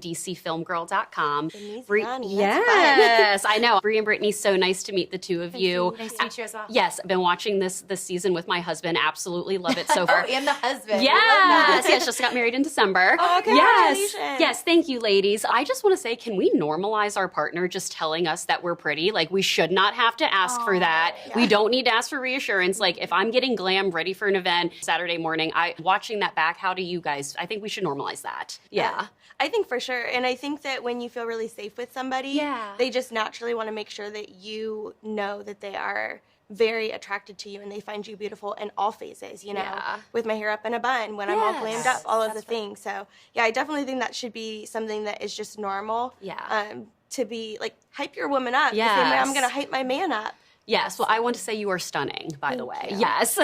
DCFilmGirl.com. Ronnie, yes, I know. Bree and Brittany, so nice to meet the two of you. Nice to meet you as well. Yes, I've been watching this season with my husband. Absolutely love it so far. Oh, and the husband. Yes, just got married in December. Oh, congratulations. Yes, thank you, ladies. I just want to say, can we normalize our partner just telling us that we're pretty? Like, we should not have to ask for that. Yeah. We don't need to ask for reassurance. Like, if I'm getting glam, ready for an event Saturday morning, watching that back, how do you guys, I think we should normalize that. Yeah. I think for sure. And I think that when you feel really safe with somebody, Yeah. they just naturally want to make sure that you know that they are very attracted to you and they find you beautiful in all phases, you know, Yeah. with my hair up in a bun, when I'm all glammed up, all of the That's right. things. So, yeah, I definitely think that should be something that is just normal. Yeah. To be like, hype your woman up. Yes. The same way I'm going to hype my man up. Yes, well, I want to say you are stunning, by the way. you. Yes.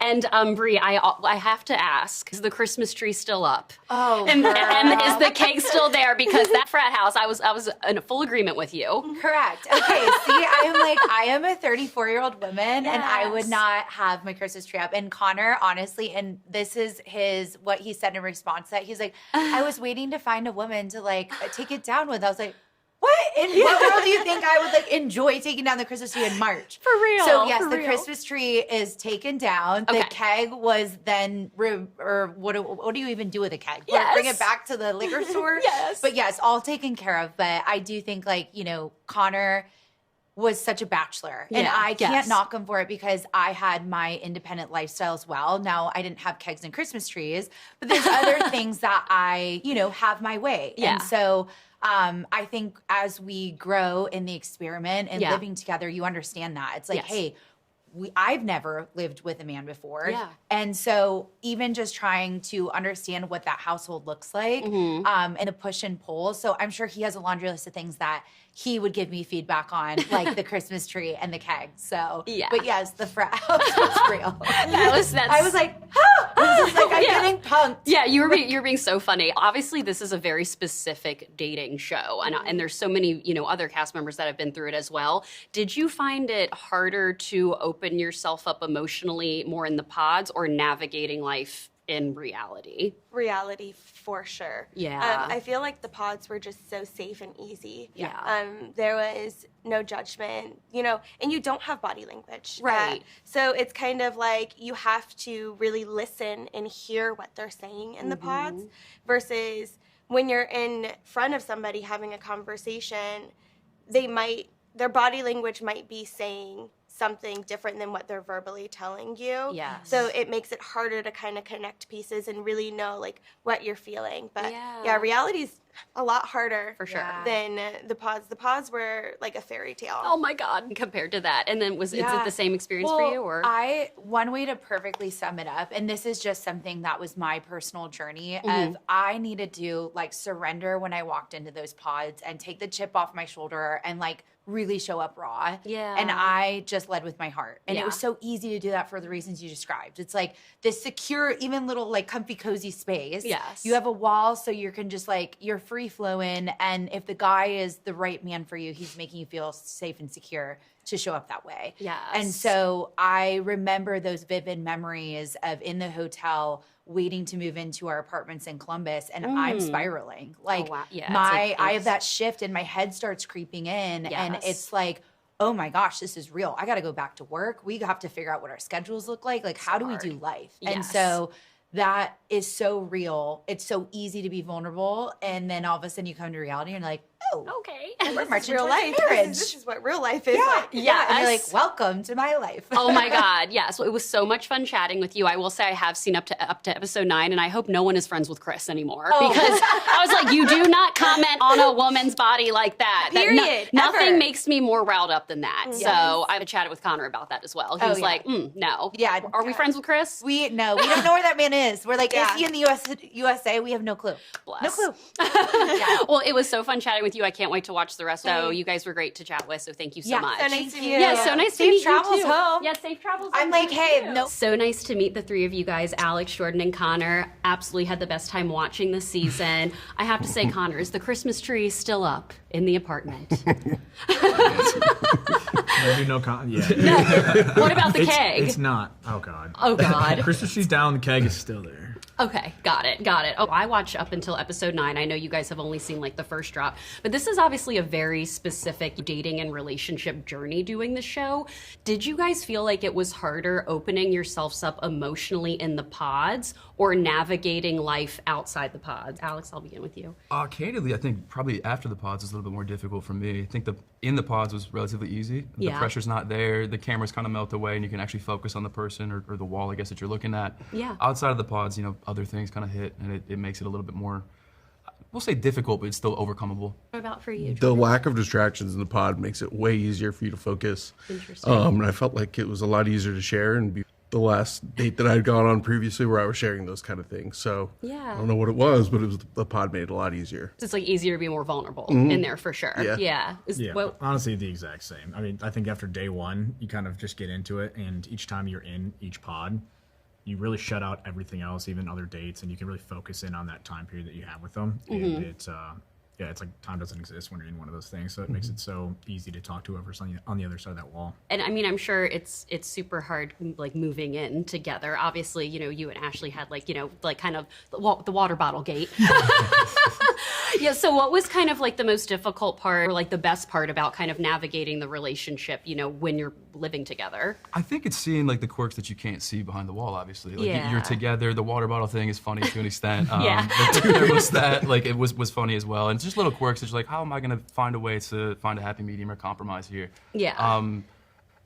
And Bree, I have to ask, is the Christmas tree still up? Oh, And girl. is the cake still there? Because that frat house, I was in full agreement with you. Correct. Okay, see, I am a 34-year-old woman, and I would not have my Christmas tree up. And Connor, honestly, and this is what he said in response to that. He's like, I was waiting to find a woman to like take it down with. I was like, what? In what world do you think I would like enjoy taking down the Christmas tree in March? For real. So yes, for the real. Christmas tree is taken down. The Okay. keg was then, or what do you even do with a keg? Yes. Bring it back to the liquor store? Yes. But yes, all taken care of. But I do think Connor was such a bachelor. And Yeah, I can't yes. knock him for it because I had my independent lifestyle as well. Now, I didn't have kegs and Christmas trees, but there's other things that I, have my way. Yeah. And so I think as we grow in the experiment and Yeah. living together, you understand that. It's like, Yes. hey, I've never lived with a man before. Yeah. And so even just trying to understand what that household looks like Mm-hmm. and the push and pull. So I'm sure he has a laundry list of things that he would give me feedback on, like the Christmas tree and the keg. So, Yeah. but yes, the frat house was real. That's I was like, I was just like, I'm Yeah. getting punked. Yeah, you're being so funny. Obviously, this is a very specific dating show, and there's so many other cast members that have been through it as well. Did you find it harder to open yourself up emotionally more in the pods or navigating life in reality? Reality for sure. Yeah. I feel like the pods were just so safe and easy. Yeah. There was no judgment, and you don't have body language. Right. So it's kind of like you have to really listen and hear what they're saying in the pods versus when you're in front of somebody having a conversation, their body language might be saying something different than what they're verbally telling you. Yes. So it makes it harder to kind of connect pieces and really know like what you're feeling. But Yeah. reality's a lot harder For sure. than the pods. The pods were like a fairy tale. Oh my God, compared to that. And then is it the same experience for you? Or One way to perfectly sum it up, and this is just something that was my personal journey of I needed to like surrender when I walked into those pods and take the chip off my shoulder and like really show up raw. Yeah. And I just led with my heart. And Yeah. it was so easy to do that for the reasons you described. It's like this secure, even little like comfy, cozy space. Yes. You have a wall so you can just like, you're free flowing. And if the guy is the right man for you, he's making you feel safe and secure to show up that way. Yes. And so I remember those vivid memories of in the hotel waiting to move into our apartments in Columbus, and I'm spiraling. Like wow. Yeah, I have that shift and my head starts creeping in, and Yes. it's like, oh my gosh, this is real. I got to go back to work. We have to figure out what our schedules look like. Like, how do we do life? And Yes. so that is so real. It's so easy to be vulnerable, and then all of a sudden you come to reality and you're like, oh, okay. we're This is marching real towards life. marriage. This is what real life is Yeah, like. yeah. And you're like, Yes. welcome to my life. Oh my God, yes. Well, it was so much fun chatting with you. I will say I have seen up to episode 9, and I hope no one is friends with Chris anymore. Because I was like, you do not comment on a woman's body like that. Period, Nothing ever. makes me more riled up than that. So I've chatted with Connor about that as well. He was yeah. like, no. Yeah. Are we friends with Chris? We don't know where that man is. We're like, Yeah. is he in the USA? We have no clue. Bless. No clue. Well, it was so fun chatting with you. I can't wait to watch the rest. So you guys were great to chat with. So thank you so Yeah, much. So nice to meet you. Yeah, so nice to Safe meet travels you too. home. Yeah, safe travels. I'm home like, to hey, you. no. So nice to meet the three of you guys, Alex, Jordan, and Connor. Absolutely had the best time watching this season. I have to say, Connor, is the Christmas tree still up in the apartment? Maybe no yeah. What about the keg? It's not. Oh God. Oh God. Christmas tree's down. The keg is still there. Okay, got it, got it. Oh, I watched up until episode 9. I know you guys have only seen like the first drop, but this is obviously a very specific dating and relationship journey doing the show. Did you guys feel like it was harder opening yourselves up emotionally in the pods or navigating life outside the pods? Alex, I'll begin with you. Candidly, I think probably after the pods is a little bit more difficult for me. I think in the pods was relatively easy. The Yeah. pressure's not there. The cameras kind of melt away, and you can actually focus on the person or the wall, I guess, that you're looking at. Yeah. Outside of the pods, other things kind of hit, and it makes it a little bit more, we'll say difficult, but it's still overcomable. What about for you? The lack of distractions in the pod makes it way easier for you to focus. Interesting. And I felt like it was a lot easier to share and be the last date that I'd gone on previously where I was sharing those kind of things. So Yeah. I don't know what it was, but the pod made it a lot easier. It's like easier to be more vulnerable in there for sure. Yeah. Yeah. Yeah, Well, honestly, the exact same. I mean, I think after day one, you kind of just get into it, and each time you're in each pod, you really shut out everything else, even other dates, and you can really focus in on that time period that you have with them. And it's it's like time doesn't exist when you're in one of those things, so it makes it so easy to talk to whoever's on the other side of that wall. and I mean, I'm sure it's super hard, like moving in together. Obviously, you and Ashley had like kind of the water bottle gate. Yeah. So what was kind of like the most difficult part or like the best part about kind of navigating the relationship, when you're living together? I think it's seeing like the quirks that you can't see behind the wall. Obviously, like Yeah. you're together. The water bottle thing is funny to an extent. Yeah. The thermostat, like it was funny as well, and just little quirks that you're like, how am I going to find a way to find a happy medium or compromise here? Yeah.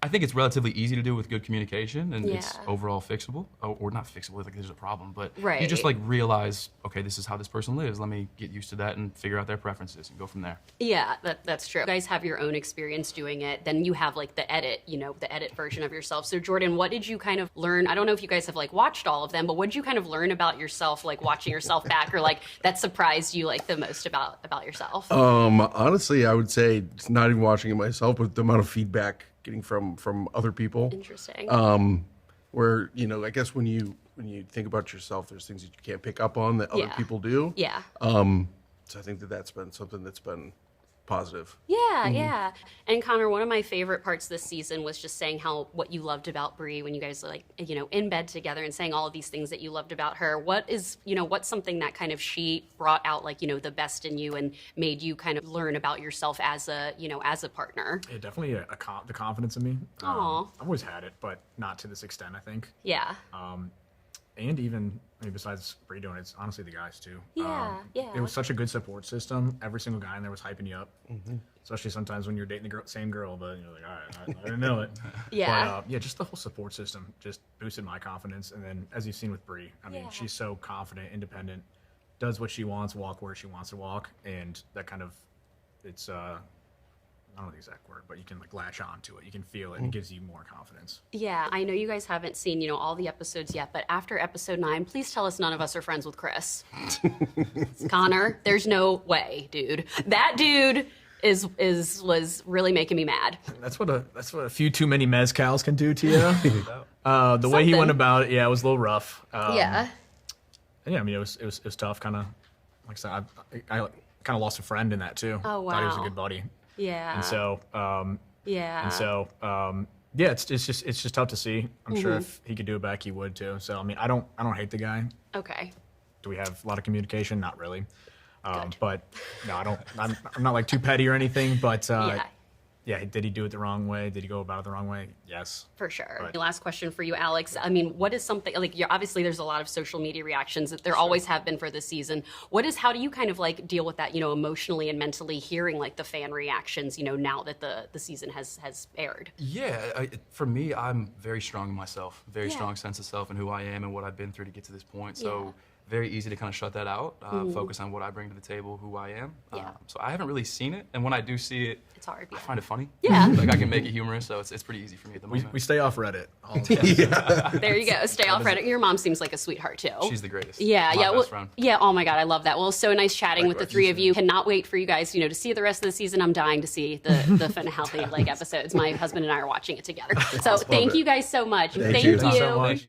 I think it's relatively easy to do with good communication, and it's Yeah. overall fixable, or not fixable, like there's a problem, but Right. you just like realize, okay, this is how this person lives. Let me get used to that and figure out their preferences and go from there. Yeah, that's true. You guys have your own experience doing it. Then you have like the edit, the edit version of yourself. So Jordan, what did you kind of learn? I don't know if you guys have like watched all of them, but what did you kind of learn about yourself, like watching yourself back, or like that surprised you like the most about yourself? Honestly, I would say it's not even watching it myself, but the amount of feedback getting from other people. Interesting. Where, I guess when you think about yourself, there's things that you can't pick up on that other Yeah. people do. Yeah. So I think that's been something that's been positive. Yeah, yeah. And Connor, one of my favorite parts this season was just saying what you loved about Brie when you guys were like, in bed together and saying all of these things that you loved about her. What's something that kind of she brought out, like, the best in you and made you kind of learn about yourself as a partner? Yeah, definitely the confidence in me. Aw. I've always had it, but not to this extent, I think. Yeah. And even besides Bree doing it, it's honestly the guys too. Yeah, yeah. It was such a good support system. Every single guy in there was hyping you up. Especially sometimes when you're dating the same girl, but you're like, all right, I didn't know it. Yeah. But just the whole support system just boosted my confidence. And then, as you've seen with Bree, I mean, Yeah. she's so confident, independent, does what she wants, walk where she wants to walk, and that kind of, it's I don't know the exact word, but you can like latch on to it. You can feel it. And it gives you more confidence. Yeah, I know you guys haven't seen, all the episodes yet, but after episode 9, please tell us none of us are friends with Chris. Connor, there's no way, dude. That dude was really making me mad. That's what a few too many mezcals can do to you. The way he Something. went about it, yeah, it was a little rough. Yeah. And yeah, I mean, it was tough. Kind of, like I said, I kind of lost a friend in that too. Oh, Thought he was a wow. good buddy. Yeah. And so, yeah. yeah, it's just tough to see. I'm sure Mm-hmm. if he could do it back, he would too. So I mean, I don't hate the guy. Okay. Do we have a lot of communication? Not really. Good. But no, I don't. I'm not like too petty or anything. But Yeah. yeah, did he do it the wrong way? Did he go about it the wrong way? Yes. For sure. Right. Last question for you, Alex. I mean, what is something like obviously there's a lot of social media reactions that there always have been for this season. How do you kind of like deal with that, emotionally and mentally hearing like the fan reactions, now that the season has aired? Yeah, for me, I'm very strong in myself, very Yeah. strong sense of self and who I am and what I've been through to get to this point. So Yeah. very easy to kind of shut that out, focus on what I bring to the table, who I am. Yeah. So I haven't really seen it, and when I do see it, It's hard. I Yeah. find it funny. Yeah. Like I can make it humorous, so it's pretty easy for me at the moment. We stay off Reddit. All the time. There you go. Stay off Reddit. Your mom seems like a sweetheart too. She's the greatest. Yeah, My yeah, best friend. yeah. Oh my God, I love that. Well, so nice chatting with the Likewise. three of you. Cannot wait for you guys, to see the rest of the season. I'm dying to see the finale like episodes. My husband and I are watching it together. So thank it. you guys so much. Thank you. Thank you so much.